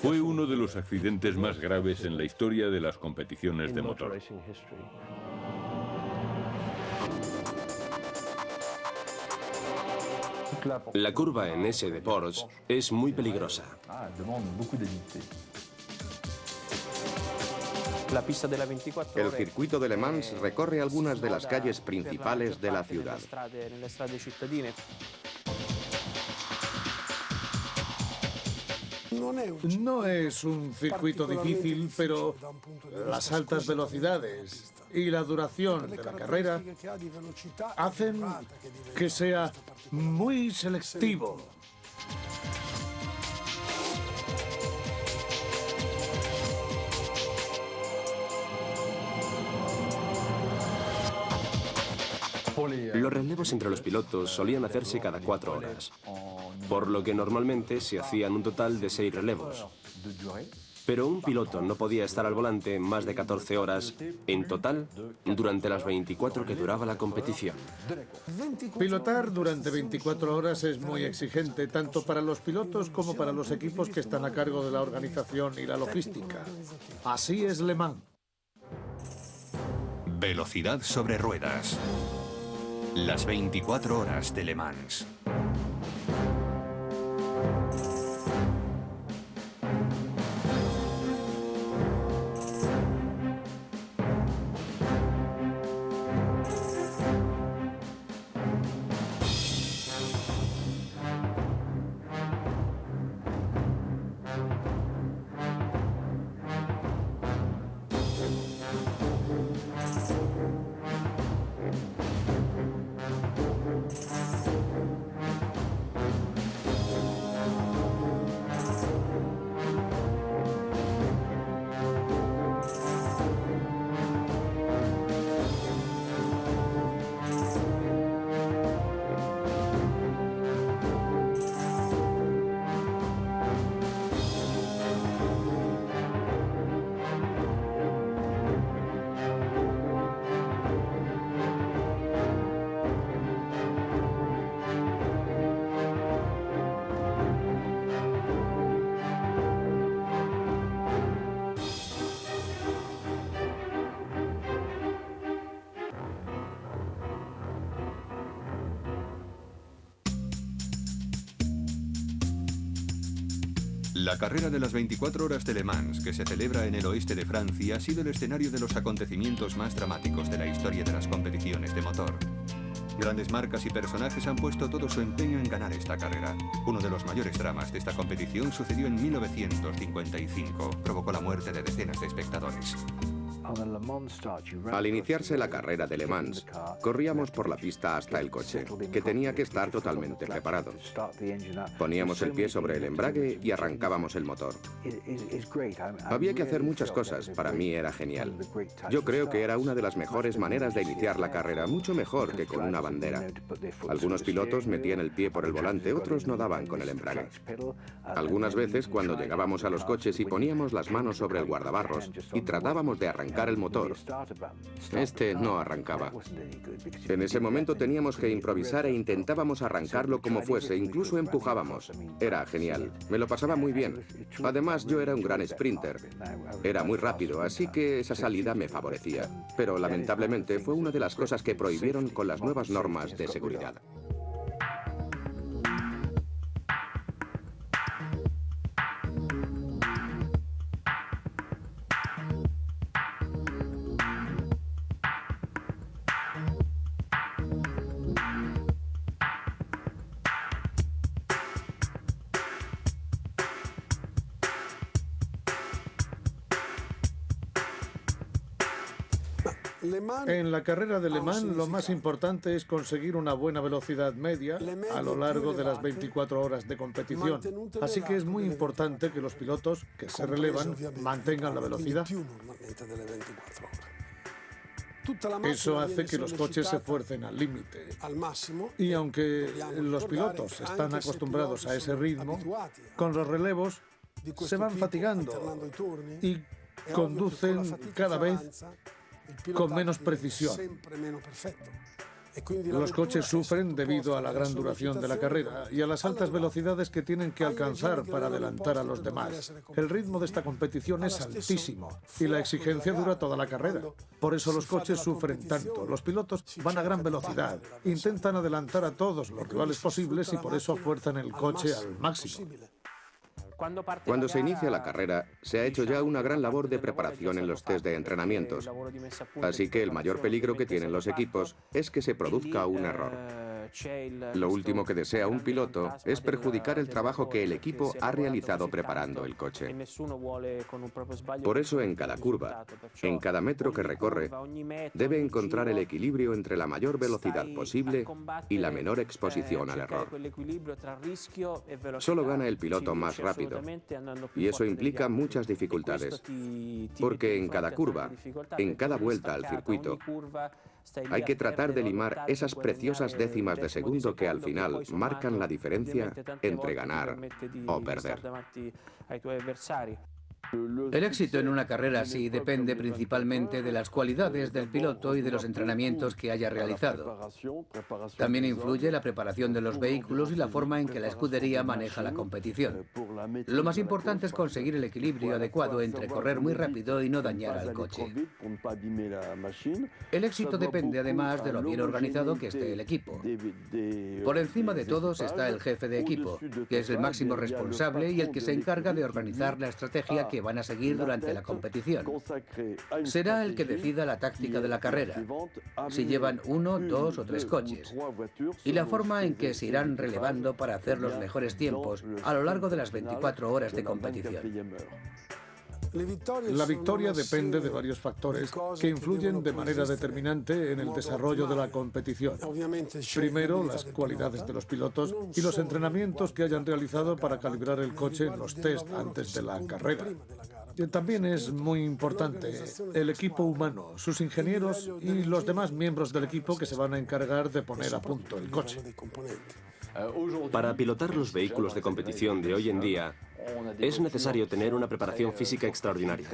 Fue uno de los accidentes más graves en la historia de las competiciones de motor. La curva en S de Porsche es muy peligrosa. El circuito de Le Mans recorre algunas de las calles principales de la ciudad. No es un circuito difícil, pero las altas velocidades y la duración de la carrera hacen que sea muy selectivo. Los relevos entre los pilotos solían hacerse cada 4 horas, por lo que normalmente se hacían un total de 6 relevos. Pero un piloto no podía estar al volante más de 14 horas en total durante las 24 que duraba la competición. Pilotar durante 24 horas es muy exigente, tanto para los pilotos como para los equipos que están a cargo de la organización y la logística. Así es Le Mans. Velocidad sobre ruedas. Las 24 horas de Le Mans. La carrera de las 24 horas de Le Mans, que se celebra en el oeste de Francia, ha sido el escenario de los acontecimientos más dramáticos de la historia de las competiciones de motor. Grandes marcas y personajes han puesto todo su empeño en ganar esta carrera. Uno de los mayores dramas de esta competición sucedió en 1955. Provocó la muerte de decenas de espectadores. Al iniciarse la carrera de Le Mans, corríamos por la pista hasta el coche, que tenía que estar totalmente preparado. Poníamos el pie sobre el embrague y arrancábamos el motor. Había que hacer muchas cosas, para mí era genial. Yo creo que era una de las mejores maneras de iniciar la carrera, mucho mejor que con una bandera. Algunos pilotos metían el pie por el volante, otros no daban con el embrague. Algunas veces, cuando llegábamos a los coches y poníamos las manos sobre el guardabarros y tratábamos de arrancar el motor, este no arrancaba. En ese momento teníamos que improvisar e intentábamos arrancarlo como fuese, incluso empujábamos. Era genial, me lo pasaba muy bien. Además, yo era un gran sprinter. Era muy rápido, así que esa salida me favorecía. Pero lamentablemente fue una de las cosas que prohibieron con las nuevas normas de seguridad. En la carrera de Le Mans lo más importante es conseguir una buena velocidad media a lo largo de las 24 horas de competición. Así que es muy importante que los pilotos que se relevan mantengan la velocidad. Eso hace que los coches se fuercen al límite. Y aunque los pilotos están acostumbrados a ese ritmo, con los relevos se van fatigando y conducen cada vez con menos precisión. Los coches sufren debido a la gran duración de la carrera y a las altas velocidades que tienen que alcanzar para adelantar a los demás. El ritmo de esta competición es altísimo y la exigencia dura toda la carrera. Por eso los coches sufren tanto. Los pilotos van a gran velocidad, intentan adelantar a todos los rivales posibles y por eso fuerzan el coche al máximo. Cuando se inicia la carrera, se ha hecho ya una gran labor de preparación en los test de entrenamientos. Así que el mayor peligro que tienen los equipos es que se produzca un error. Lo último que desea un piloto es perjudicar el trabajo que el equipo ha realizado preparando el coche. Por eso en cada curva, en cada metro que recorre, debe encontrar el equilibrio entre la mayor velocidad posible y la menor exposición al error. Solo gana el piloto más rápido, y eso implica muchas dificultades, porque en cada curva, en cada vuelta al circuito, hay que tratar de limar esas preciosas décimas de segundo que al final marcan la diferencia entre ganar o perder. El éxito en una carrera así depende principalmente de las cualidades del piloto y de los entrenamientos que haya realizado. También influye la preparación de los vehículos y la forma en que la escudería maneja la competición. Lo más importante es conseguir el equilibrio adecuado entre correr muy rápido y no dañar al coche. El éxito depende además de lo bien organizado que esté el equipo. Por encima de todos está el jefe de equipo, que es el máximo responsable y el que se encarga de organizar la estrategia que van a seguir durante la competición. Será el que decida la táctica de la carrera, si llevan 1, 2 o 3 coches, y la forma en que se irán relevando para hacer los mejores tiempos a lo largo de las 24 horas de competición. La victoria depende de varios factores que influyen de manera determinante en el desarrollo de la competición. Primero, las cualidades de los pilotos y los entrenamientos que hayan realizado para calibrar el coche en los test antes de la carrera. También es muy importante el equipo humano, sus ingenieros y los demás miembros del equipo que se van a encargar de poner a punto el coche. Para pilotar los vehículos de competición de hoy en día, es necesario tener una preparación física extraordinaria.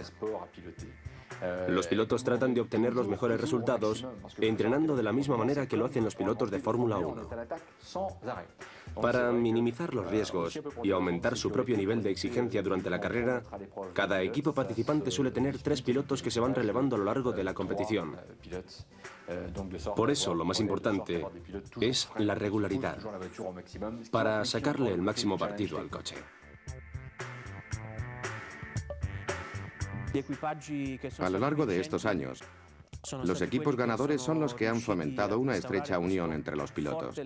Los pilotos tratan de obtener los mejores resultados entrenando de la misma manera que lo hacen los pilotos de Fórmula 1. Para minimizar los riesgos y aumentar su propio nivel de exigencia durante la carrera, cada equipo participante suele tener 3 pilotos que se van relevando a lo largo de la competición. Por eso, lo más importante es la regularidad, para sacarle el máximo partido al coche. A lo largo de estos años, los equipos ganadores son los que han fomentado una estrecha unión entre los pilotos.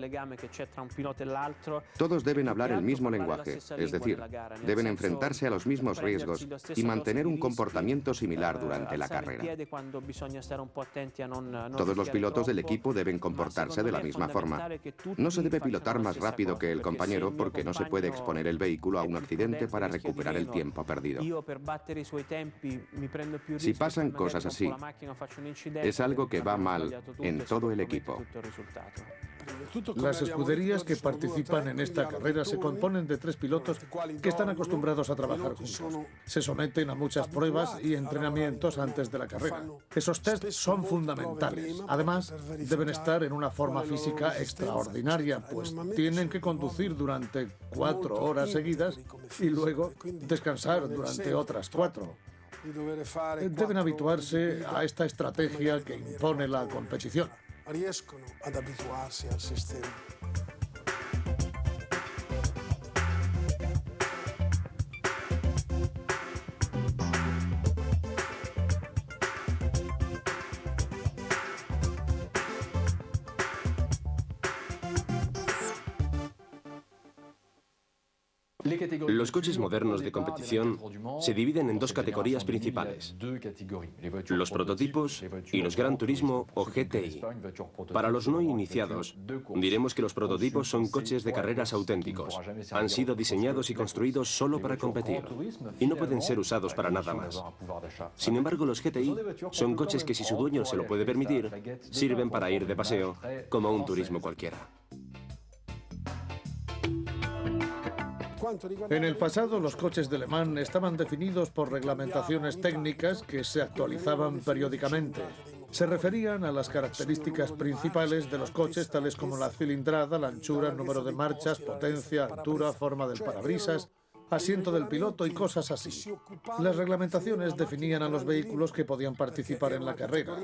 Todos deben hablar el mismo lenguaje, es decir, deben enfrentarse a los mismos riesgos y mantener un comportamiento similar durante la carrera. Todos los pilotos del equipo deben comportarse de la misma forma. No se debe pilotar más rápido que el compañero porque no se puede exponer el vehículo a un accidente para recuperar el tiempo perdido. Si pasan cosas así, es algo que va mal en todo el equipo. Las escuderías que participan en esta carrera se componen de 3 pilotos que están acostumbrados a trabajar juntos. Se someten a muchas pruebas y entrenamientos antes de la carrera. Esos tests son fundamentales. Además, deben estar en una forma física extraordinaria, pues tienen que conducir durante 4 horas seguidas y luego descansar durante otras 4. Deben habituarse a esta estrategia que impone la competición. Los coches modernos de competición se dividen en dos categorías principales: los prototipos y los Gran Turismo o GTI. Para los no iniciados, diremos que los prototipos son coches de carreras auténticos. Han sido diseñados y construidos solo para competir y no pueden ser usados para nada más. Sin embargo, los GTI son coches que, si su dueño se lo puede permitir, sirven para ir de paseo como un turismo cualquiera. En el pasado, los coches de Le Mans estaban definidos por reglamentaciones técnicas que se actualizaban periódicamente. Se referían a las características principales de los coches, tales como la cilindrada, la anchura, número de marchas, potencia, altura, forma del parabrisas, asiento del piloto y cosas así. Las reglamentaciones definían a los vehículos que podían participar en la carrera.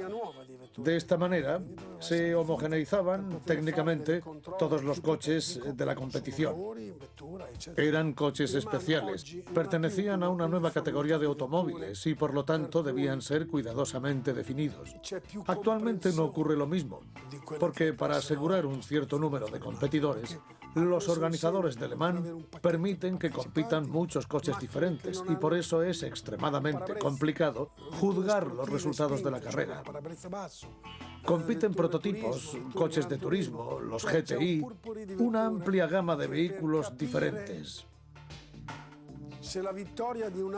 De esta manera, se homogeneizaban técnicamente todos los coches de la competición. Eran coches especiales, pertenecían a una nueva categoría de automóviles y, por lo tanto, debían ser cuidadosamente definidos. Actualmente no ocurre lo mismo, porque para asegurar un cierto número de competidores, los organizadores de Le Mans permiten que compitan muchos coches diferentes y por eso es extremadamente complicado juzgar los resultados de la carrera. Compiten prototipos, coches de turismo, los GTI, una amplia gama de vehículos diferentes.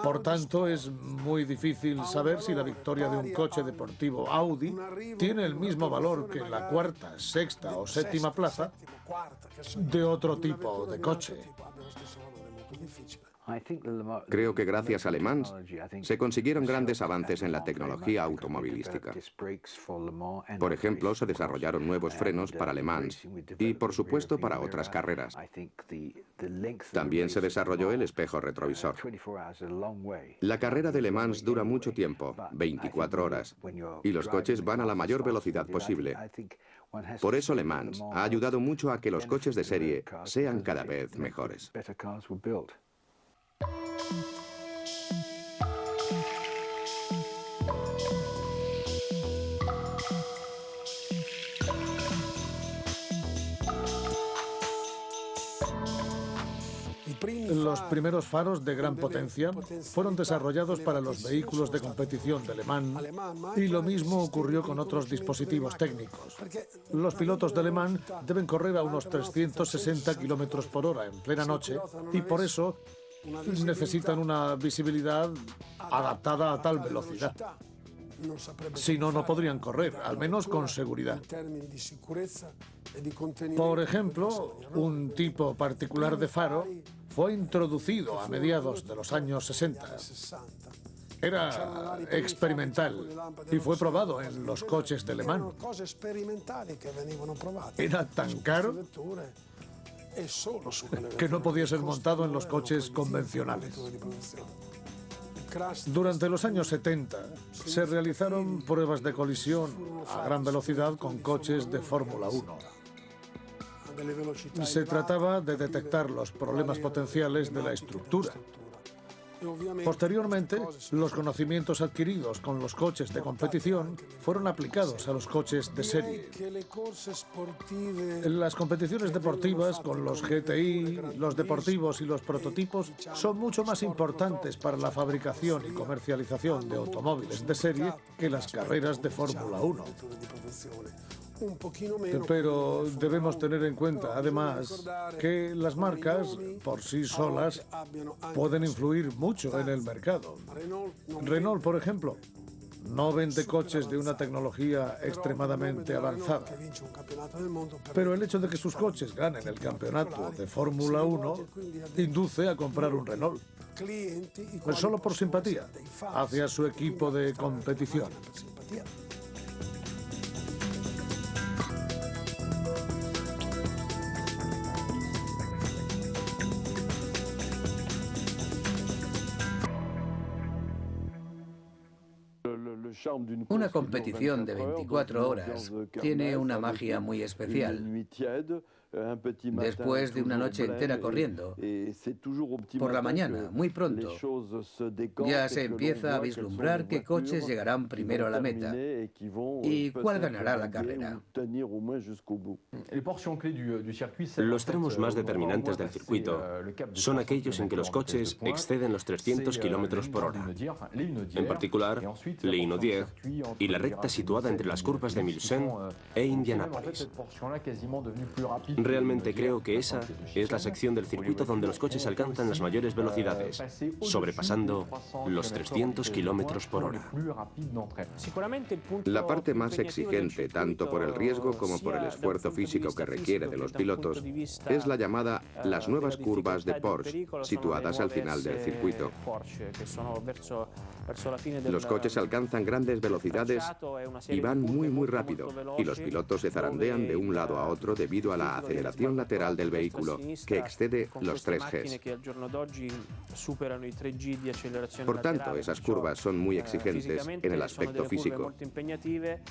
Por tanto, es muy difícil saber si la victoria de un coche deportivo Audi tiene el mismo valor que la cuarta, sexta o séptima plaza de otro tipo de coche. Creo que gracias a Le Mans se consiguieron grandes avances en la tecnología automovilística. Por ejemplo, se desarrollaron nuevos frenos para Le Mans y, por supuesto, para otras carreras. También se desarrolló el espejo retrovisor. La carrera de Le Mans dura mucho tiempo, 24 horas, y los coches van a la mayor velocidad posible. Por eso Le Mans ha ayudado mucho a que los coches de serie sean cada vez mejores. Los primeros faros de gran potencia fueron desarrollados para los vehículos de competición de Le Mans y lo mismo ocurrió con otros dispositivos técnicos. Los pilotos de Le Mans deben correr a unos 360 km por hora en plena noche y por eso necesitan una visibilidad adaptada a tal velocidad. Si no, no podrían correr, al menos con seguridad. Por ejemplo, un tipo particular de faro fue introducido a mediados de los años 60. Era experimental y fue probado en los coches de Le Mans. Era tan caro que no podía ser montado en los coches convencionales. Durante los años 70 se realizaron pruebas de colisión a gran velocidad con coches de Fórmula 1. Se trataba de detectar los problemas potenciales de la estructura. Posteriormente, los conocimientos adquiridos con los coches de competición fueron aplicados a los coches de serie. Las competiciones deportivas con los GTI, los deportivos y los prototipos son mucho más importantes para la fabricación y comercialización de automóviles de serie que las carreras de Fórmula 1. Pero debemos tener en cuenta, además, que las marcas, por sí solas, pueden influir mucho en el mercado. Renault, por ejemplo, no vende coches de una tecnología extremadamente avanzada. Pero el hecho de que sus coches ganen el campeonato de Fórmula 1 induce a comprar un Renault. Pues solo por simpatía hacia su equipo de competición. Una competición de 24 horas tiene una magia muy especial. Después de una noche entera corriendo, por la mañana, muy pronto, ya se empieza a vislumbrar qué coches llegarán primero a la meta y cuál ganará la carrera. Los tramos más determinantes del circuito son aquellos en que los coches exceden los 300 km por hora. En particular, Les Inaudières y la recta situada entre las curvas de Mulsanne e Indianápolis. Realmente creo que esa es la sección del circuito donde los coches alcanzan las mayores velocidades, sobrepasando los 300 km por hora. La parte más exigente, tanto por el riesgo como por el esfuerzo físico que requiere de los pilotos, es la llamada las nuevas curvas de Porsche, situadas al final del circuito. Los coches alcanzan grandes velocidades y van muy rápido, y los pilotos se zarandean de un lado a otro debido a la aceleración lateral del vehículo, que excede los 3 Gs. Por tanto, esas curvas son muy exigentes en el aspecto físico,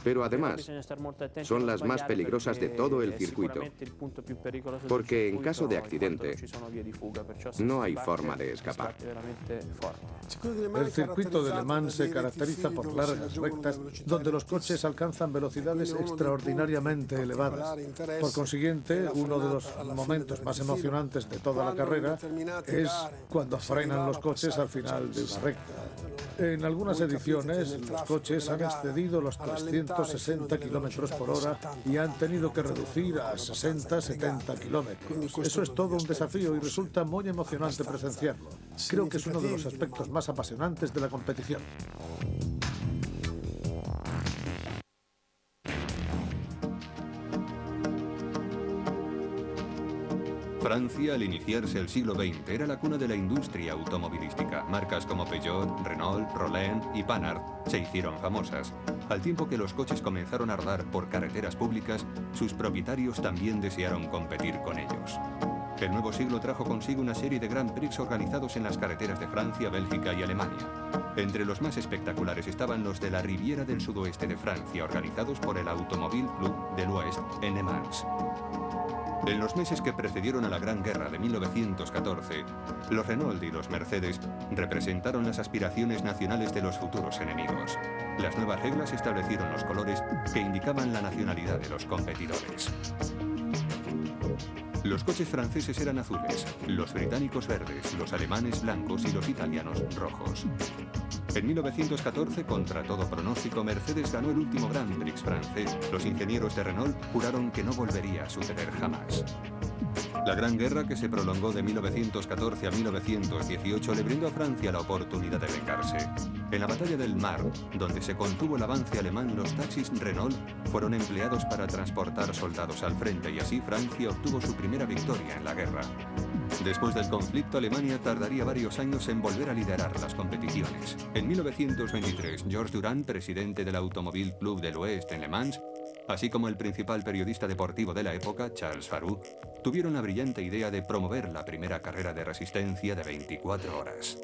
pero además son las más peligrosas de todo el circuito, porque en caso de accidente no hay forma de escapar. El circuito de Le Mans se caracteriza por largas rectas donde los coches alcanzan velocidades extraordinariamente elevadas. Por consiguiente, uno de los momentos más emocionantes de toda la carrera es cuando frenan los coches al final de una recta. En algunas ediciones, los coches han excedido los 360 km por hora y han tenido que reducir a 60-70 kilómetros. Eso es todo un desafío y resulta muy emocionante presenciarlo. Creo que es uno de los aspectos más apasionantes de la competición. Francia, al iniciarse el siglo XX, era la cuna de la industria automovilística. Marcas como Peugeot, Renault, Roland y Panhard se hicieron famosas. Al tiempo que los coches comenzaron a rodar por carreteras públicas, sus propietarios también desearon competir con ellos. El nuevo siglo trajo consigo una serie de Grand Prix organizados en las carreteras de Francia, Bélgica y Alemania. Entre los más espectaculares estaban los de la Riviera del sudoeste de Francia, organizados por el Automobile Club de l'Ouest en Le Mans. En los meses que precedieron a la Gran Guerra de 1914, los Renault y los Mercedes representaron las aspiraciones nacionales de los futuros enemigos. Las nuevas reglas establecieron los colores que indicaban la nacionalidad de los competidores. Los coches franceses eran azules, los británicos verdes, los alemanes blancos y los italianos rojos. En 1914, contra todo pronóstico, Mercedes ganó el último Grand Prix francés. Los ingenieros de Renault juraron que no volvería a suceder jamás. La Gran Guerra, que se prolongó de 1914 a 1918, le brindó a Francia la oportunidad de vengarse. En la batalla del Marne, donde se contuvo el avance alemán, los taxis Renault fueron empleados para transportar soldados al frente y así Francia obtuvo su primera victoria en la guerra. Después del conflicto, Alemania tardaría varios años en volver a liderar las competiciones. En 1923, Georges Durand, presidente del Automobile Club de l'Ouest en Le Mans, así como el principal periodista deportivo de la época, Charles Farou, tuvieron la brillante idea de promover la primera carrera de resistencia de 24 horas.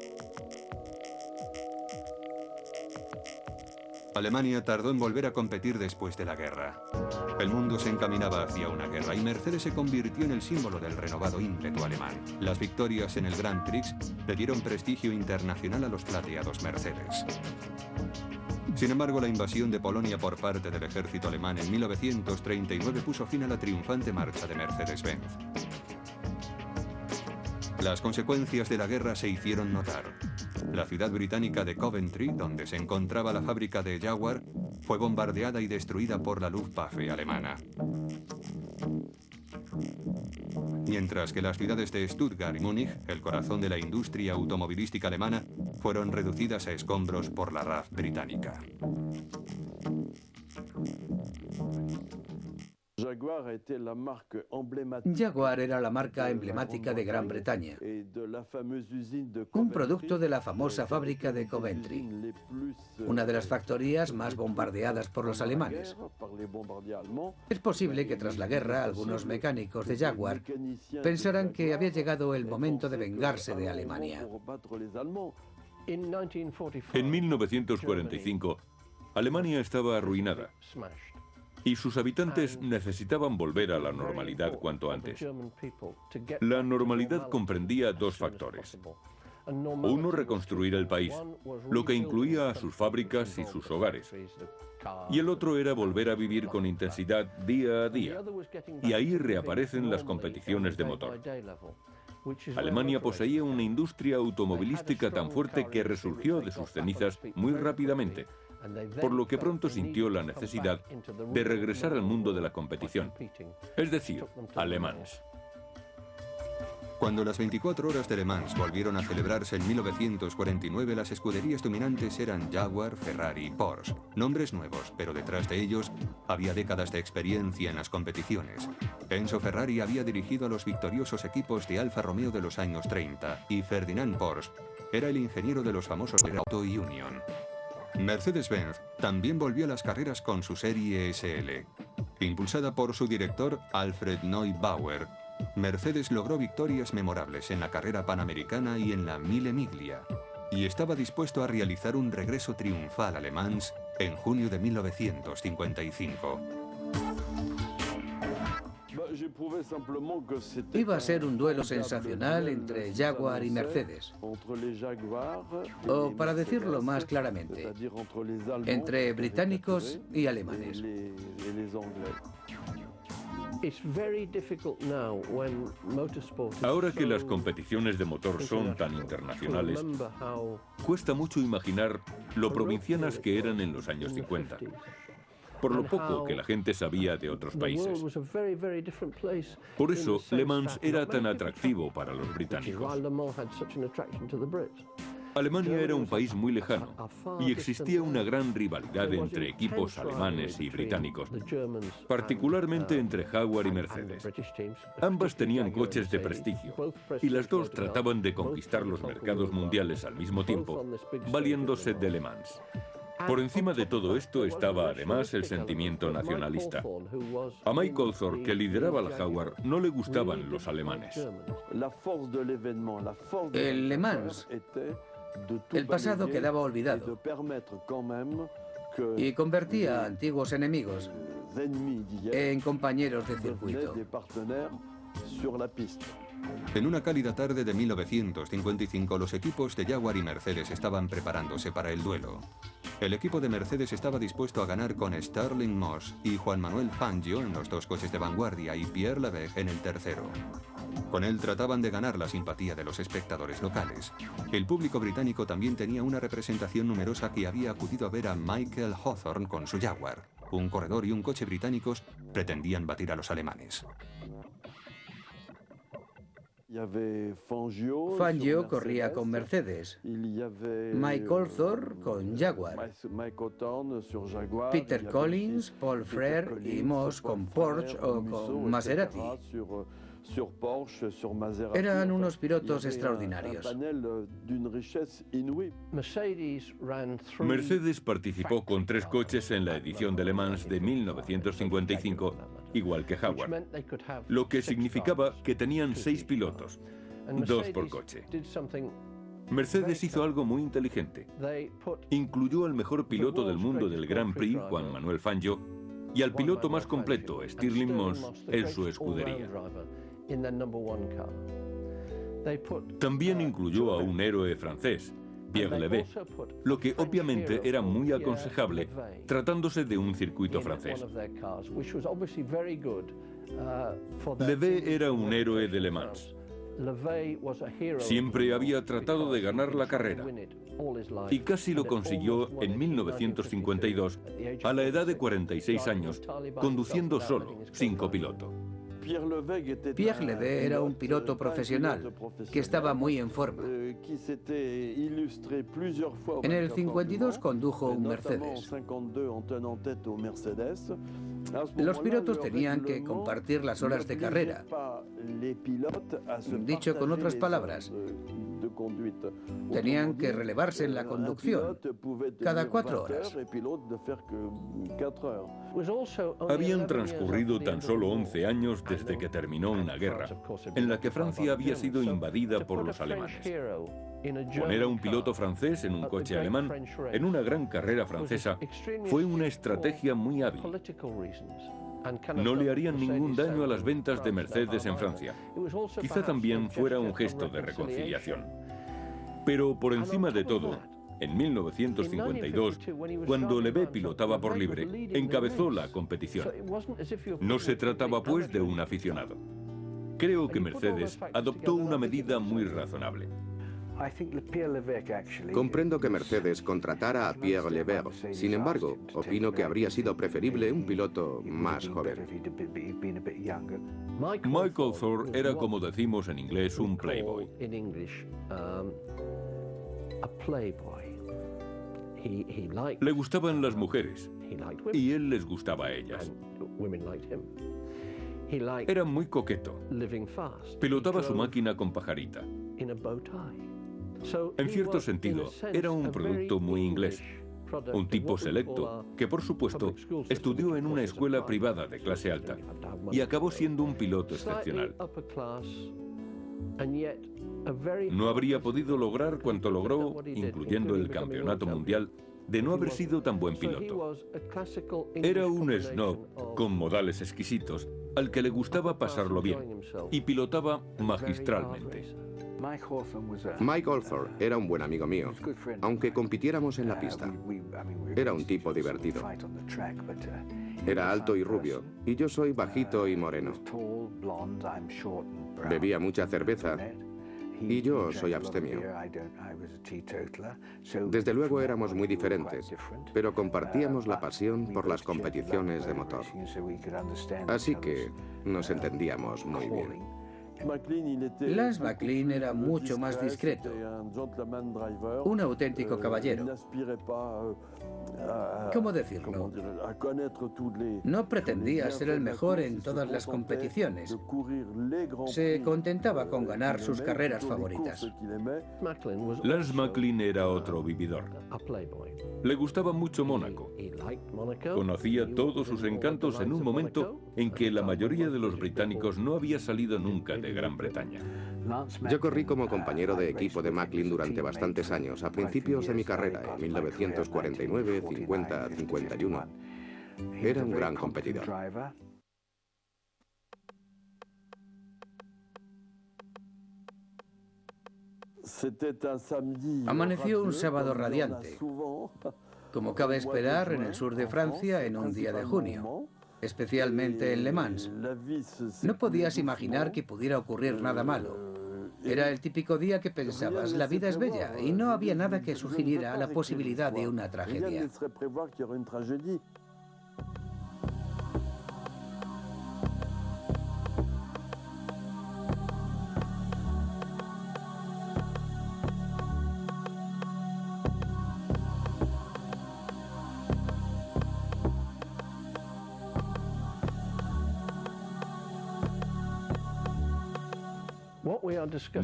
Alemania tardó en volver a competir después de la guerra. El mundo se encaminaba hacia una guerra y Mercedes se convirtió en el símbolo del renovado ímpetu alemán. Las victorias en el Grand Prix le dieron prestigio internacional a los plateados Mercedes. Sin embargo, la invasión de Polonia por parte del ejército alemán en 1939 puso fin a la triunfante marcha de Mercedes-Benz. Las consecuencias de la guerra se hicieron notar. La ciudad británica de Coventry, donde se encontraba la fábrica de Jaguar, fue bombardeada y destruida por la Luftwaffe alemana. Mientras que las ciudades de Stuttgart y Múnich, el corazón de la industria automovilística alemana, fueron reducidas a escombros por la RAF británica. Jaguar era la marca emblemática de Gran Bretaña, un producto de la famosa fábrica de Coventry, una de las factorías más bombardeadas por los alemanes. Es posible que tras la guerra algunos mecánicos de Jaguar pensaran que había llegado el momento de vengarse de Alemania. En 1945, Alemania estaba arruinada y sus habitantes necesitaban volver a la normalidad cuanto antes. La normalidad comprendía dos factores. Uno, reconstruir el país, lo que incluía a sus fábricas y sus hogares. Y el otro era volver a vivir con intensidad día a día. Y ahí reaparecen las competiciones de motor. Alemania poseía una industria automovilística tan fuerte que resurgió de sus cenizas muy rápidamente, por lo que pronto sintió la necesidad de regresar al mundo de la competición, es decir, a Le Mans. Cuando las 24 horas de Le Mans volvieron a celebrarse en 1949, las escuderías dominantes eran Jaguar, Ferrari y Porsche. Nombres nuevos, pero detrás de ellos había décadas de experiencia en las competiciones. Enzo Ferrari había dirigido a los victoriosos equipos de Alfa Romeo de los años 30 y Ferdinand Porsche era el ingeniero de los famosos Auto Union. Mercedes-Benz también volvió a las carreras con su serie SL. Impulsada por su director Alfred Neubauer, Mercedes logró victorias memorables en la carrera panamericana y en la Mille Miglia, y estaba dispuesto a realizar un regreso triunfal a Le Mans en junio de 1955. Iba a ser un duelo sensacional entre Jaguar y Mercedes. O, para decirlo más claramente, entre británicos y alemanes. Ahora que las competiciones de motor son tan internacionales, cuesta mucho imaginar lo provincianas que eran en los años 50. Por lo poco que la gente sabía de otros países. Por eso, Le Mans era tan atractivo para los británicos. Alemania era un país muy lejano y existía una gran rivalidad entre equipos alemanes y británicos, particularmente entre Jaguar y Mercedes. Ambas tenían coches de prestigio y las dos trataban de conquistar los mercados mundiales al mismo tiempo, valiéndose de Le Mans. Por encima de todo esto estaba además el sentimiento nacionalista. A Mike Oldthorpe, que lideraba la Jaguar, no le gustaban los alemanes. El Le Mans, el pasado quedaba olvidado y convertía a antiguos enemigos en compañeros de circuito. En una cálida tarde de 1955, los equipos de Jaguar y Mercedes estaban preparándose para el duelo. El equipo de Mercedes estaba dispuesto a ganar con Stirling Moss y Juan Manuel Fangio en los dos coches de vanguardia y Pierre Levegh en el tercero. Con él trataban de ganar la simpatía de los espectadores locales. El público británico también tenía una representación numerosa que había acudido a ver a Michael Hawthorne con su Jaguar. Un corredor y un coche británicos pretendían batir a los alemanes. Fangio corría con Mercedes, Mike Oldthorpe con Jaguar, Peter Collins, Paul Frère y Moss con Porsche o con Maserati. Eran unos pilotos extraordinarios. Mercedes participó con 3 coches en la edición de Le Mans de 1955, igual que Jaguar, lo que significaba que tenían 6 pilotos, 2 por coche. Mercedes hizo algo muy inteligente. Incluyó al mejor piloto del mundo del Grand Prix, Juan Manuel Fangio, y al piloto más completo, Stirling Moss, en su escudería. También incluyó a un héroe francés, Pierre Levegh, lo que obviamente era muy aconsejable tratándose de un circuito francés. Levegh era un héroe de Le Mans. Siempre había tratado de ganar la carrera y casi lo consiguió en 1952 a la edad de 46 años, conduciendo solo, sin copiloto. Pierre Levegh era un piloto profesional que estaba muy en forma. En el 52 condujo un Mercedes. Los pilotos tenían que compartir las horas de carrera. Dicho con otras palabras, Tenían que relevarse en la conducción cada 4 horas. Habían transcurrido tan solo 11 años desde que terminó una guerra, en la que Francia había sido invadida por los alemanes. Poner a un piloto francés en un coche alemán, en una gran carrera francesa, fue una estrategia muy hábil. No le harían ningún daño a las ventas de Mercedes en Francia. Quizá también fuera un gesto de reconciliación. Pero por encima de todo, en 1952, cuando Levé pilotaba por libre, encabezó la competición. No se trataba, pues, de un aficionado. Creo que Mercedes adoptó una medida muy razonable. Comprendo que Mercedes contratara a Pierre Levesque. Sin embargo, opino que habría sido preferible un piloto más joven. Michael Thorne era, como decimos en inglés, un playboy. Le gustaban las mujeres y él les gustaba a ellas. Era muy coqueto. Pilotaba su máquina con pajarita. En cierto sentido, era un producto muy inglés. Un tipo selecto que, por supuesto, estudió en una escuela privada de clase alta y acabó siendo un piloto excepcional. No habría podido lograr cuanto logró, incluyendo el campeonato mundial, de no haber sido tan buen piloto. Era un snob con modales exquisitos, al que le gustaba pasarlo bien, y pilotaba magistralmente. Mike Oldthorpe era un buen amigo mío, aunque compitiéramos en la pista. Era un tipo divertido. Era alto y rubio, y yo soy bajito y moreno. Bebía mucha cerveza, y yo soy abstemio. Desde luego éramos muy diferentes, pero compartíamos la pasión por las competiciones de motor. Así que nos entendíamos muy bien. Lance McLean era mucho más discreto, un auténtico caballero. ¿Cómo decirlo? No pretendía ser el mejor en todas las competiciones. Se contentaba con ganar sus carreras favoritas. Lance McLean era otro vividor. Le gustaba mucho Mónaco. Conocía todos sus encantos en un momento en que la mayoría de los británicos no había salido nunca de Gran Bretaña. Yo corrí como compañero de equipo de McLean durante bastantes años, a principios de mi carrera, en 1949, 50, 51. Era un gran competidor. Amaneció un sábado radiante, como cabe esperar en el sur de Francia en un día de junio, especialmente en Le Mans. No podías imaginar que pudiera ocurrir nada malo. Era el típico día que pensabas, la vida es bella, y no había nada que sugiriera la posibilidad de una tragedia.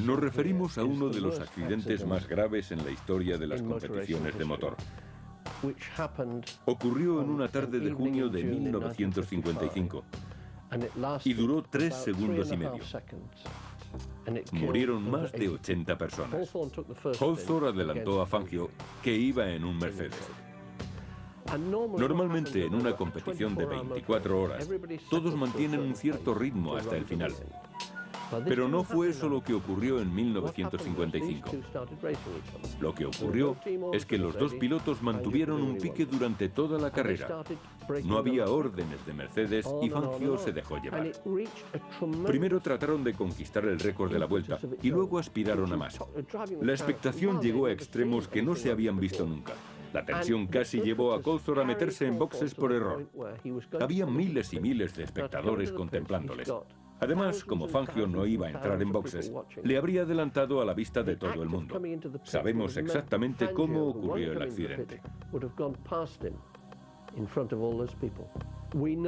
Nos referimos a uno de los accidentes más graves en la historia de las competiciones de motor. Ocurrió en una tarde de junio de 1955 y duró 3 segundos y medio. Murieron más de 80 personas. Hawthorne adelantó a Fangio, que iba en un Mercedes. Normalmente en una competición de 24 horas, todos mantienen un cierto ritmo hasta el final. Pero no fue eso lo que ocurrió en 1955. Lo que ocurrió es que los dos pilotos mantuvieron un pique durante toda la carrera. No había órdenes de Mercedes y Fangio se dejó llevar. Primero trataron de conquistar el récord de la vuelta y luego aspiraron a más. La expectación llegó a extremos que no se habían visto nunca. La tensión casi llevó a Hawthorne a meterse en boxes por error. Había miles y miles de espectadores contemplándoles. Además, como Fangio no iba a entrar en boxes, le habría adelantado a la vista de todo el mundo. Sabemos exactamente cómo ocurrió el accidente.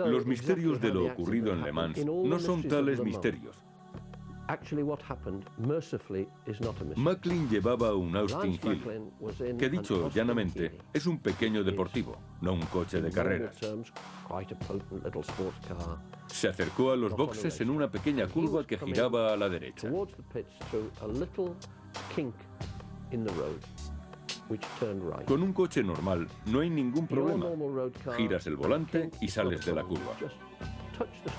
Los misterios de lo ocurrido en Le Mans no son tales misterios. Macklin llevaba un Austin Hill, que dicho llanamente es un pequeño deportivo, no un coche de carreras. Se acercó a los boxes en una pequeña curva que giraba a la derecha. Con un coche normal no hay ningún problema. Giras el volante y sales de la curva.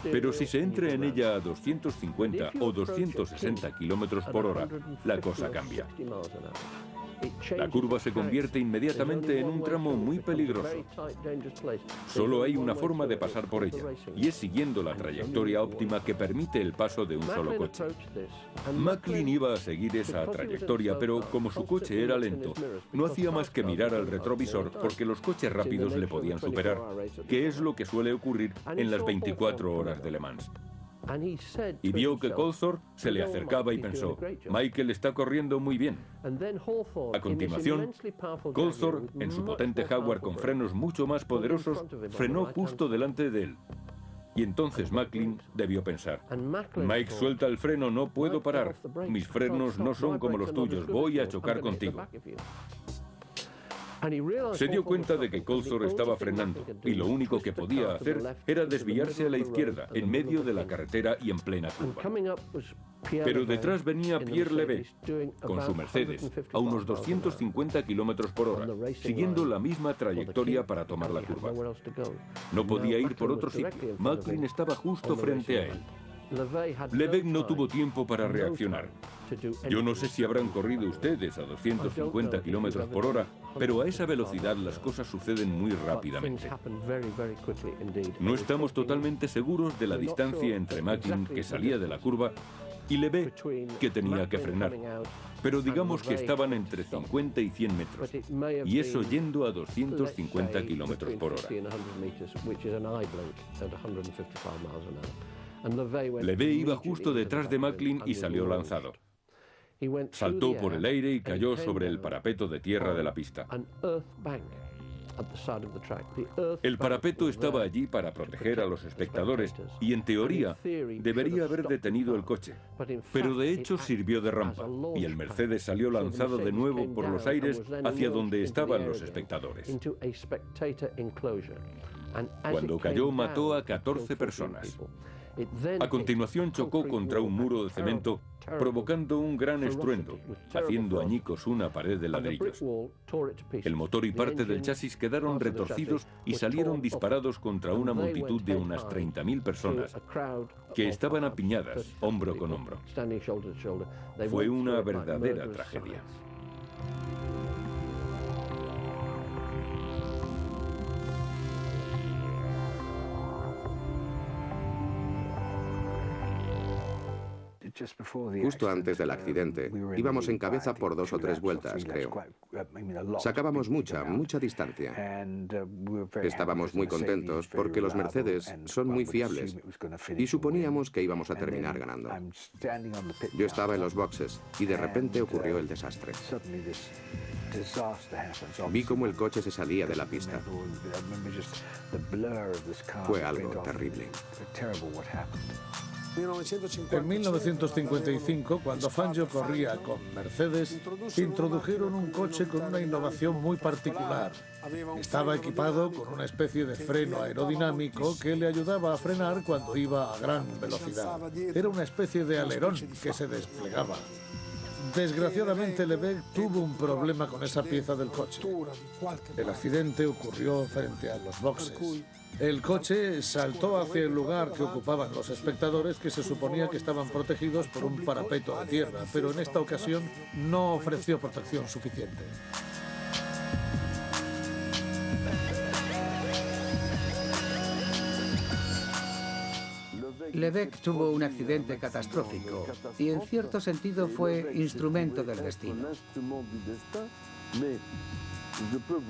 Pero si se entra en ella a 250 o 260 km/h, la cosa cambia. La curva se convierte inmediatamente en un tramo muy peligroso. Solo hay una forma de pasar por ella, y es siguiendo la trayectoria óptima que permite el paso de un solo coche. Macklin iba a seguir esa trayectoria, pero como su coche era lento, no hacía más que mirar al retrovisor porque los coches rápidos le podían superar, que es lo que suele ocurrir en las 24 horas de Le Mans. Y vio que Coulthard se le acercaba y pensó, Michael está corriendo muy bien. A continuación, Coulthard, en su potente Jaguar con frenos mucho más poderosos, frenó justo delante de él. Y entonces Macklin debió pensar, Mike, suelta el freno, no puedo parar. Mis frenos no son como los tuyos, voy a chocar contigo. Se dio cuenta de que Coulthard estaba frenando y lo único que podía hacer era desviarse a la izquierda, en medio de la carretera y en plena curva. Pero detrás venía Pierre Levé, con su Mercedes, a unos 250 km/h, siguiendo la misma trayectoria para tomar la curva. No podía ir por otro sitio, Macklin estaba justo frente a él. Levé no tuvo tiempo para reaccionar. Yo no sé si habrán corrido ustedes a 250 km/h, pero a esa velocidad las cosas suceden muy rápidamente. No estamos totalmente seguros de la distancia entre Macklin, que salía de la curva, y Levé, que tenía que frenar. Pero digamos que estaban entre 50 y 100 metros, y eso yendo a 250 km/h. Levé iba justo detrás de Macklin y salió lanzado. Saltó por el aire y cayó sobre el parapeto de tierra de la pista. El parapeto estaba allí para proteger a los espectadores y, en teoría, debería haber detenido el coche. Pero de hecho sirvió de rampa y el Mercedes salió lanzado de nuevo por los aires hacia donde estaban los espectadores. Cuando cayó, mató a 14 personas. A continuación chocó contra un muro de cemento, provocando un gran estruendo, haciendo añicos una pared de ladrillos. El motor y parte del chasis quedaron retorcidos y salieron disparados contra una multitud de unas 30.000 personas que estaban apiñadas, hombro con hombro. Fue una verdadera tragedia. Justo antes del accidente, íbamos en cabeza por 2 o 3 vueltas, creo. Sacábamos mucha distancia. Estábamos muy contentos porque los Mercedes son muy fiables y suponíamos que íbamos a terminar ganando. Yo estaba en los boxes y de repente ocurrió el desastre. Vi cómo el coche se salía de la pista. Fue algo terrible. En 1955, cuando Fangio corría con Mercedes, introdujeron un coche con una innovación muy particular. Estaba equipado con una especie de freno aerodinámico que le ayudaba a frenar cuando iba a gran velocidad. Era una especie de alerón que se desplegaba. Desgraciadamente, Levé tuvo un problema con esa pieza del coche. El accidente ocurrió frente a los boxes. El coche saltó hacia el lugar que ocupaban los espectadores, que se suponía que estaban protegidos por un parapeto de tierra, pero en esta ocasión no ofreció protección suficiente. Levé tuvo un accidente catastrófico y en cierto sentido fue instrumento del destino.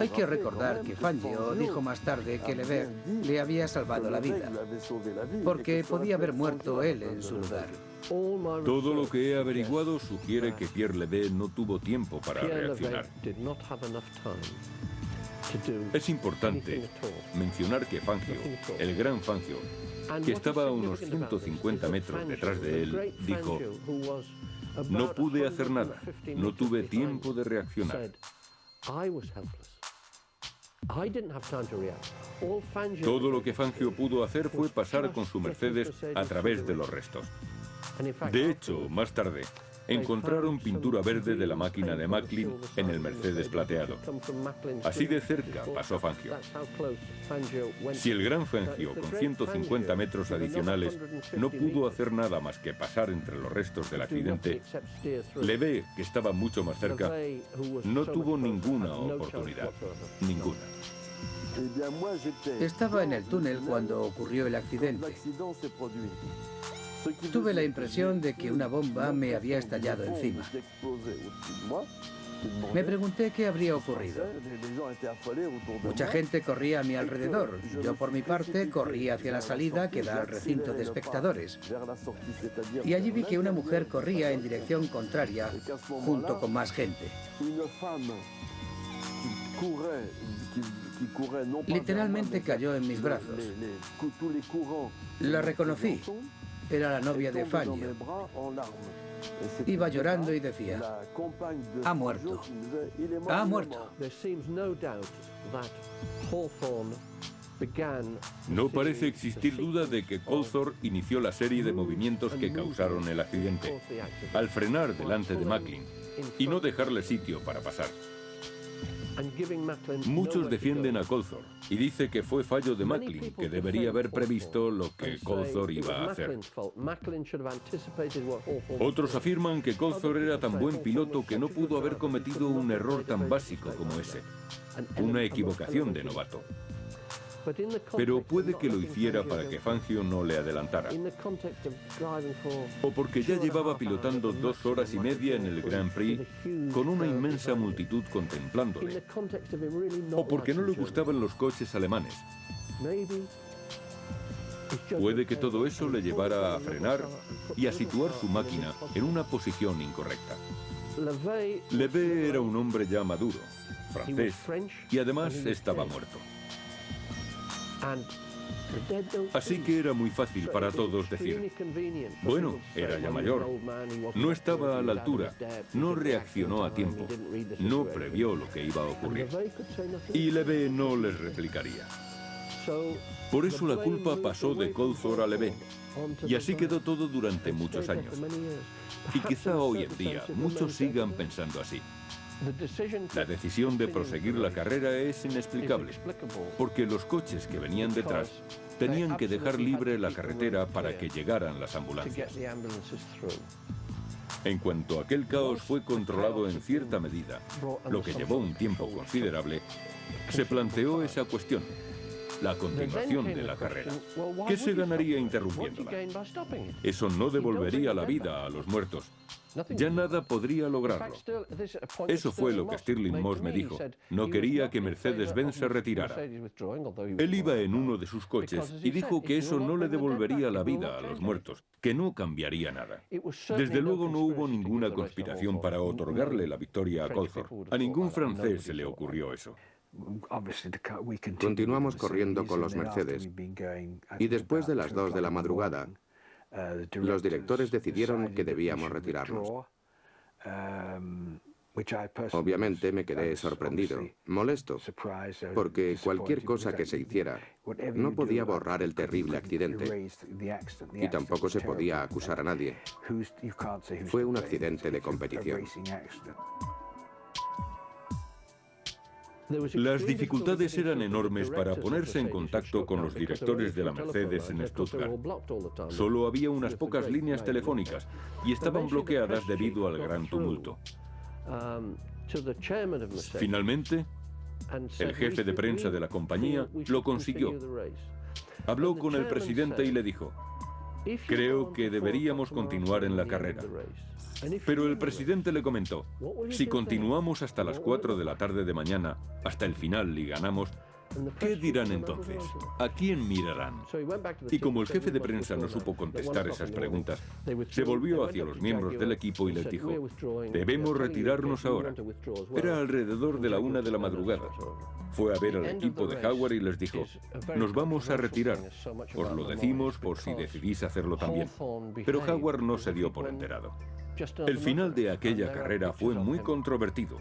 Hay que recordar que Fangio dijo más tarde que Levé le había salvado la vida, porque podía haber muerto él en su lugar. Todo lo que he averiguado sugiere que Pierre Levé no tuvo tiempo para reaccionar. Es importante mencionar que Fangio, el gran Fangio, que estaba a unos 150 metros detrás de él, dijo: no pude hacer nada, no tuve tiempo de reaccionar. Todo lo que Fangio pudo hacer fue pasar con su Mercedes a través de los restos. De hecho, más tarde, encontraron pintura verde de la máquina de Macklin en el Mercedes plateado. Así de cerca pasó Fangio. Si el gran Fangio, con 150 metros adicionales, no pudo hacer nada más que pasar entre los restos del accidente, Levey, que estaba mucho más cerca, no tuvo ninguna oportunidad. Ninguna. Estaba en el túnel cuando ocurrió el accidente. Tuve la impresión de que una bomba me había estallado encima. Me pregunté qué habría ocurrido. Mucha gente corría a mi alrededor. Yo, por mi parte, corrí hacia la salida que da al recinto de espectadores. Y allí vi que una mujer corría en dirección contraria junto con más gente. Literalmente cayó en mis brazos. La reconocí. Era la novia de Fangio. Iba llorando y decía: ha muerto. Ha muerto. No parece existir duda de que Cawthorne inició la serie de movimientos que causaron el accidente, al frenar delante de Macklin y no dejarle sitio para pasar. Muchos defienden a Cawthorne y dice que fue fallo de Macklin, que debería haber previsto lo que Cawthorne iba a hacer. Otros afirman que Cawthorne era tan buen piloto que no pudo haber cometido un error tan básico como ese, una equivocación de novato. Pero puede que lo hiciera para que Fangio no le adelantara. O porque ya llevaba pilotando 2 horas y media en el Grand Prix con una inmensa multitud contemplándole. O porque no le gustaban los coches alemanes. Puede que todo eso le llevara a frenar y a situar su máquina en una posición incorrecta. Levey era un hombre ya maduro, francés, y además estaba muerto. Así que era muy fácil para todos decir: bueno, era ya mayor, no estaba a la altura, no reaccionó a tiempo, no previó lo que iba a ocurrir. Y Levey no les replicaría. Por eso la culpa pasó de Cawthorne a Levey, y así quedó todo durante muchos años. Y quizá hoy en día muchos sigan pensando así. La decisión de proseguir la carrera es inexplicable, porque los coches que venían detrás tenían que dejar libre la carretera para que llegaran las ambulancias. En cuanto aquel caos fue controlado en cierta medida, lo que llevó un tiempo considerable, se planteó esa cuestión: la continuación de la carrera. ¿Qué se ganaría interrumpiéndola? Eso no devolvería la vida a los muertos. Ya nada podría lograrlo. Eso fue lo que Stirling Moss me dijo. No quería que Mercedes-Benz se retirara. Él iba en uno de sus coches y dijo que eso no le devolvería la vida a los muertos, que no cambiaría nada. Desde luego no hubo ninguna conspiración para otorgarle la victoria a Cawthorne. A ningún francés se le ocurrió eso. Continuamos corriendo con los Mercedes y después de las 2 de la madrugada, los directores decidieron que debíamos retirarnos. Obviamente me quedé sorprendido, molesto, porque cualquier cosa que se hiciera no podía borrar el terrible accidente y tampoco se podía acusar a nadie. Fue un accidente de competición. Las dificultades eran enormes para ponerse en contacto con los directores de la Mercedes en Stuttgart. Solo había unas pocas líneas telefónicas y estaban bloqueadas debido al gran tumulto. Finalmente, el jefe de prensa de la compañía lo consiguió. Habló con el presidente y le dijo: creo que deberíamos continuar en la carrera. Pero el presidente le comentó: si continuamos hasta las 4 de la tarde de mañana, hasta el final, y ganamos, ¿Qué dirán entonces? ¿A quién mirarán? Y como el jefe de prensa no supo contestar esas preguntas, se volvió hacia los miembros del equipo y les dijo: debemos retirarnos ahora. Era alrededor de la 1 de la madrugada. Fue a ver al equipo de Howard y les dijo: nos vamos a retirar. Os lo decimos por si decidís hacerlo también. Pero Howard no se dio por enterado. El final de aquella carrera fue muy controvertido,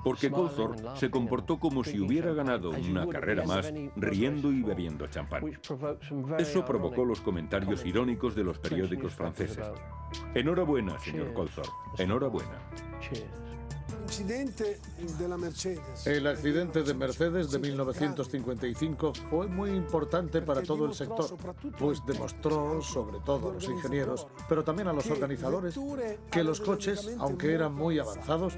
porque Goldthorpe se comportó como si hubiera ganado una carrera más, riendo y bebiendo champán. Eso provocó los comentarios irónicos de los periódicos franceses. Enhorabuena, señor Goldthorpe. Enhorabuena. El accidente de Mercedes de 1955 fue muy importante para todo el sector, pues demostró, sobre todo a los ingenieros, pero también a los organizadores, que los coches, aunque eran muy avanzados,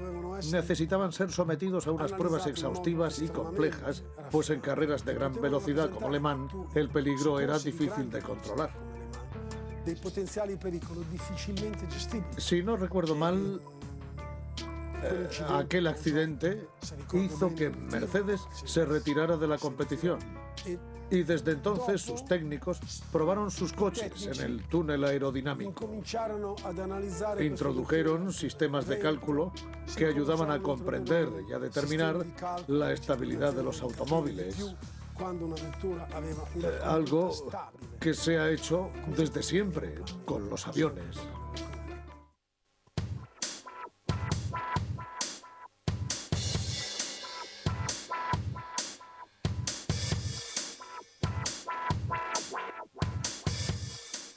necesitaban ser sometidos a unas pruebas exhaustivas y complejas, pues en carreras de gran velocidad como Le Mans, el peligro era difícil de controlar. Si no recuerdo mal, aquel accidente hizo que Mercedes se retirara de la competición y desde entonces sus técnicos probaron sus coches en el túnel aerodinámico. Introdujeron sistemas de cálculo que ayudaban a comprender y a determinar la estabilidad de los automóviles. Algo que se ha hecho desde siempre con los aviones.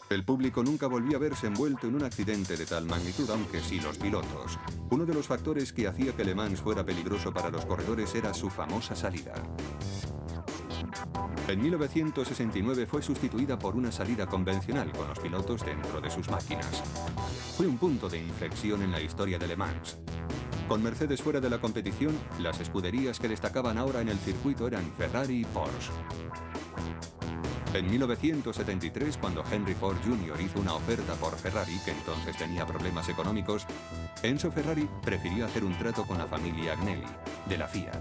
El público nunca volvió a verse envuelto en un accidente de tal magnitud, aunque sí los pilotos. Uno de los factores que hacía que Le Mans fuera peligroso para los corredores era su famosa salida. En 1969 fue sustituida por una salida convencional con los pilotos dentro de sus máquinas. Fue un punto de inflexión en la historia de Le Mans. Con Mercedes fuera de la competición, las escuderías que destacaban ahora en el circuito eran Ferrari y Porsche. En 1973, cuando Henry Ford Jr. hizo una oferta por Ferrari, que entonces tenía problemas económicos, Enzo Ferrari prefirió hacer un trato con la familia Agnelli, de la Fiat.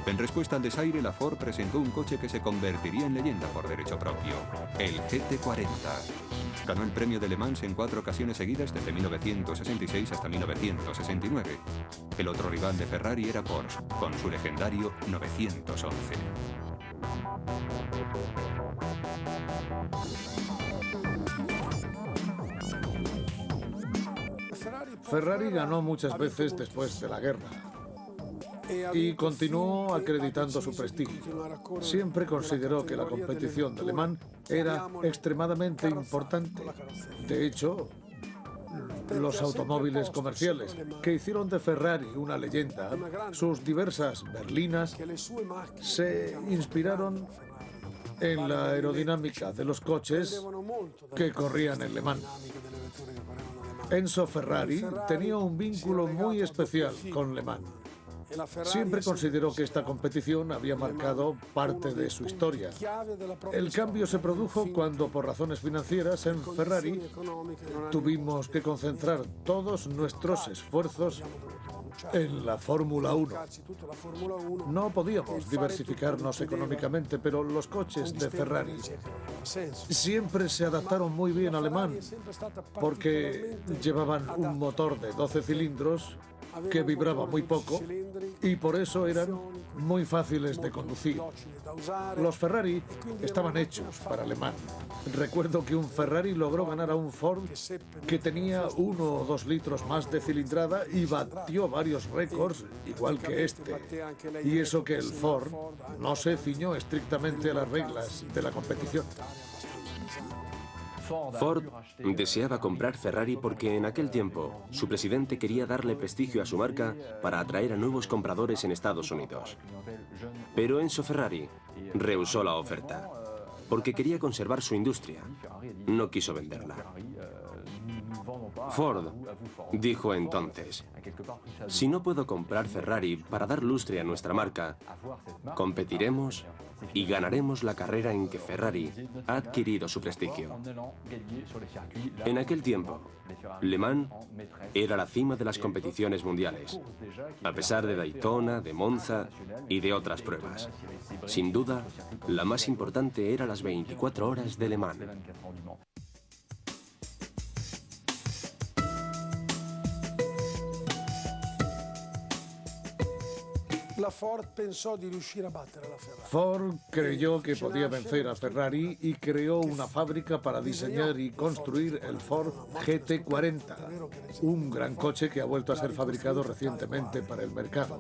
En respuesta al desaire, la Ford presentó un coche que se convertiría en leyenda por derecho propio, el GT40. Ganó el premio de Le Mans en 4 ocasiones seguidas desde 1966 hasta 1969. El otro rival de Ferrari era Porsche, con su legendario 911. Ferrari ganó muchas veces después de la guerra y continuó acreditando su prestigio. Siempre consideró que la competición de Le Mans era extremadamente importante. De hecho, los automóviles comerciales que hicieron de Ferrari una leyenda, sus diversas berlinas, se inspiraron en la aerodinámica de los coches que corrían en Le Mans. Enzo Ferrari tenía un vínculo muy especial con Le Mans. Siempre consideró que esta competición había marcado parte de su historia. El cambio se produjo cuando, por razones financieras, en Ferrari tuvimos que concentrar todos nuestros esfuerzos en la Fórmula 1. No podíamos diversificarnos económicamente, pero los coches de Ferrari siempre se adaptaron muy bien a Le Mans, porque llevaban un motor de 12 cilindros que vibraba muy poco y por eso eran muy fáciles de conducir. Los Ferrari estaban hechos para Le Mans. Recuerdo que un Ferrari logró ganar a un Ford que tenía 1 o 2 litros más de cilindrada y batió varios récords igual que este. Y eso que el Ford no se ciñó estrictamente a las reglas de la competición. Ford deseaba comprar Ferrari porque en aquel tiempo su presidente quería darle prestigio a su marca para atraer a nuevos compradores en Estados Unidos. Pero Enzo Ferrari rehusó la oferta porque quería conservar su industria. No quiso venderla. Ford dijo entonces: si no puedo comprar Ferrari para dar lustre a nuestra marca, competiremos y ganaremos la carrera en que Ferrari ha adquirido su prestigio. En aquel tiempo, Le Mans era la cima de las competiciones mundiales, a pesar de Daytona, de Monza y de otras pruebas. Sin duda, la más importante era las 24 horas de Le Mans. Ford creyó que podía vencer a Ferrari y creó una fábrica para diseñar y construir el Ford GT40, un gran coche que ha vuelto a ser fabricado recientemente para el mercado.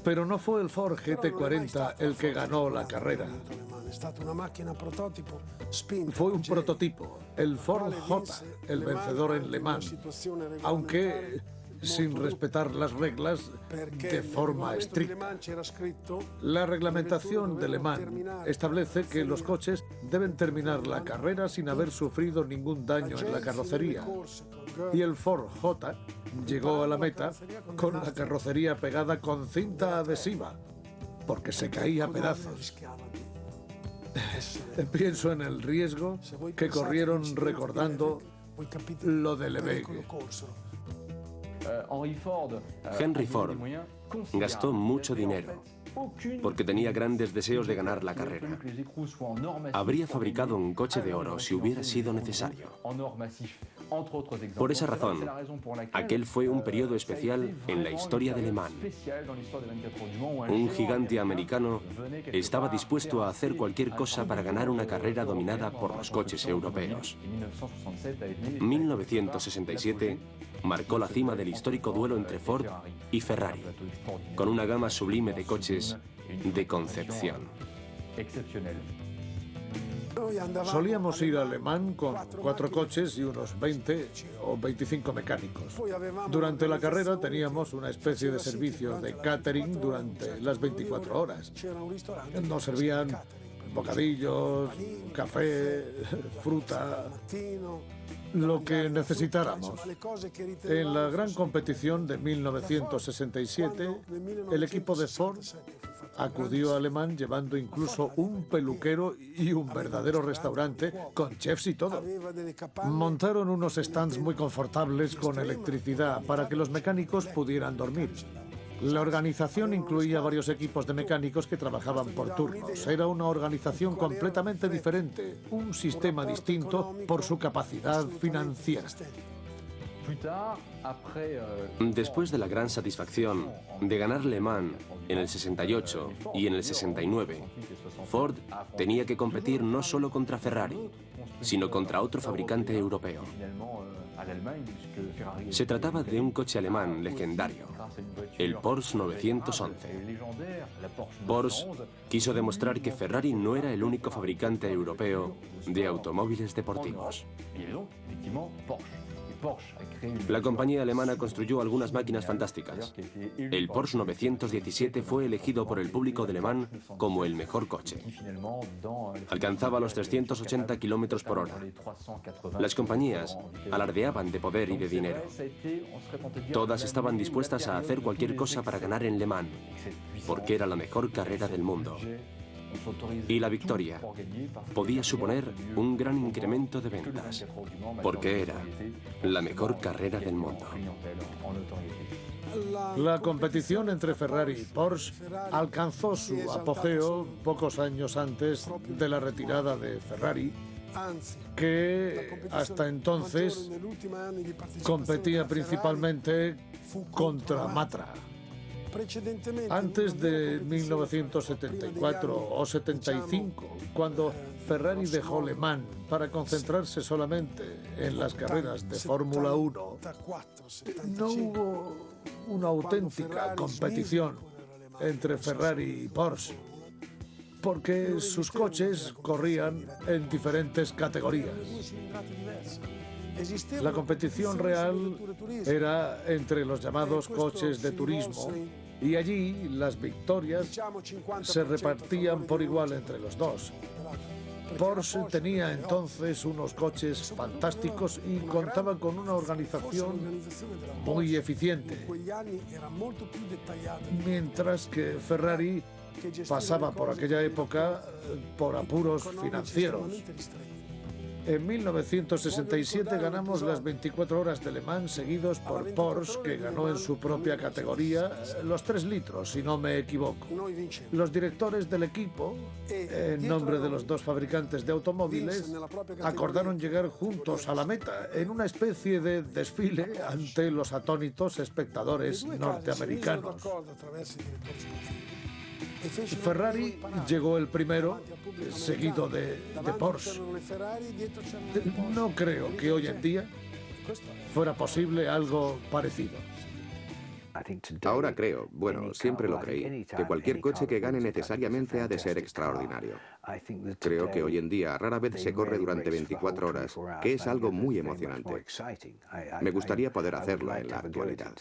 Pero no fue el Ford GT40 el que ganó la carrera. Fue un prototipo, el Ford J, el vencedor en Le Mans, aunque sin respetar las reglas de forma estricta. La reglamentación de Le Mans establece que los coches deben terminar la carrera sin haber sufrido ningún daño en la carrocería. Y el Ford J llegó a la meta con la carrocería pegada con cinta adhesiva, porque se caía a pedazos. Pienso en el riesgo que corrieron recordando lo de Lebesgue. Henry Ford gastó mucho dinero porque tenía grandes deseos de ganar la carrera. Habría fabricado un coche de oro si hubiera sido necesario. Por esa razón, aquel fue un periodo especial en la historia de Le Mans. Un gigante americano estaba dispuesto a hacer cualquier cosa para ganar una carrera dominada por los coches europeos. 1967 marcó la cima del histórico duelo entre Ford y Ferrari, con una gama sublime de coches de concepción. Solíamos ir a Le Mans con 4 coches y unos 20 o 25 mecánicos. Durante la carrera teníamos una especie de servicio de catering durante las 24 horas. Nos servían bocadillos, café, fruta, lo que necesitáramos. En la gran competición de 1967, el equipo de Ford acudió a Le Mans llevando incluso un peluquero y un verdadero restaurante con chefs y todo. Montaron unos stands muy confortables con electricidad para que los mecánicos pudieran dormir. La organización incluía varios equipos de mecánicos que trabajaban por turnos. Era una organización completamente diferente, un sistema distinto por su capacidad financiera. Después de la gran satisfacción de ganar Le Mans en el 68 y en el 69, Ford tenía que competir no solo contra Ferrari, sino contra otro fabricante europeo. Se trataba de un coche alemán legendario, el Porsche 911. Porsche quiso demostrar que Ferrari no era el único fabricante europeo de automóviles deportivos. La compañía alemana construyó algunas máquinas fantásticas. El Porsche 917 fue elegido por el público de Le Mans como el mejor coche. Alcanzaba los 380 kilómetros por hora. Las compañías alardeaban de poder y de dinero. Todas estaban dispuestas a hacer cualquier cosa para ganar en Le Mans, porque era la mejor carrera del mundo. Y la victoria podía suponer un gran incremento de ventas, porque era la mejor carrera del mundo. La competición entre Ferrari y Porsche alcanzó su apogeo pocos años antes de la retirada de Ferrari, que hasta entonces competía principalmente contra Matra. Antes de 1974 o 75, cuando Ferrari dejó Le Mans para concentrarse solamente en las carreras de Fórmula 1, no hubo una auténtica competición entre Ferrari y Porsche, porque sus coches corrían en diferentes categorías. La competición real era entre los llamados coches de turismo, y allí las victorias se repartían por igual entre los dos. Porsche tenía entonces unos coches fantásticos y contaba con una organización muy eficiente, mientras que Ferrari pasaba por aquella época por apuros financieros. En 1967 ganamos las 24 horas de Le Mans seguidos por Porsche, que ganó en su propia categoría los 3 litros, si no me equivoco. Los directores del equipo, en nombre de los dos fabricantes de automóviles, acordaron llegar juntos a la meta en una especie de desfile ante los atónitos espectadores norteamericanos. Ferrari llegó el primero, seguido de Porsche. No creo que hoy en día fuera posible algo parecido. Ahora creo, bueno, siempre lo creí, que cualquier coche que gane necesariamente ha de ser extraordinario. Creo que hoy en día rara vez se corre durante 24 horas, que es algo muy emocionante. Me gustaría poder hacerlo en la actualidad.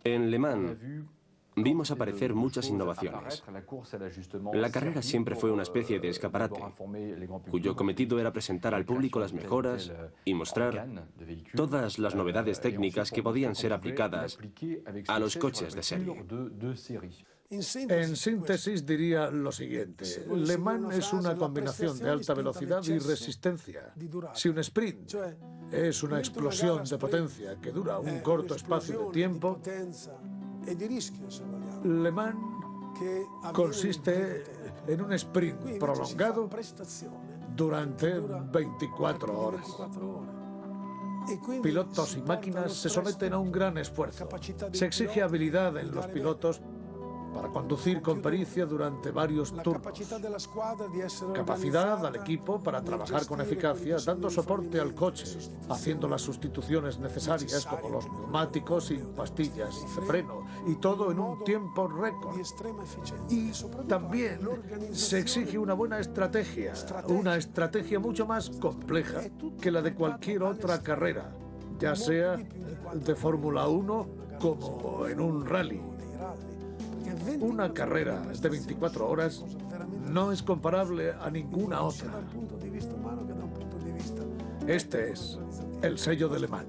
En Le Mans vimos aparecer muchas innovaciones. La carrera siempre fue una especie de escaparate, cuyo cometido era presentar al público las mejoras y mostrar todas las novedades técnicas que podían ser aplicadas a los coches de serie. En síntesis diría lo siguiente: Le Mans es una combinación de alta velocidad y resistencia. Si un sprint es una explosión de potencia que dura un corto espacio de tiempo, Le Mans consiste en un sprint prolongado durante 24 horas. Pilotos y máquinas se someten a un gran esfuerzo. Se exige habilidad en los pilotos para conducir con pericia durante varios turnos. Capacidad al equipo para trabajar con eficacia, dando soporte al coche, haciendo las sustituciones necesarias como los neumáticos y pastillas de freno, y todo en un tiempo récord. Y también se exige una buena estrategia, una estrategia mucho más compleja que la de cualquier otra carrera, ya sea de Fórmula 1 como en un rally. Una carrera de 24 horas no es comparable a ninguna otra. Este es el sello de Le Mans.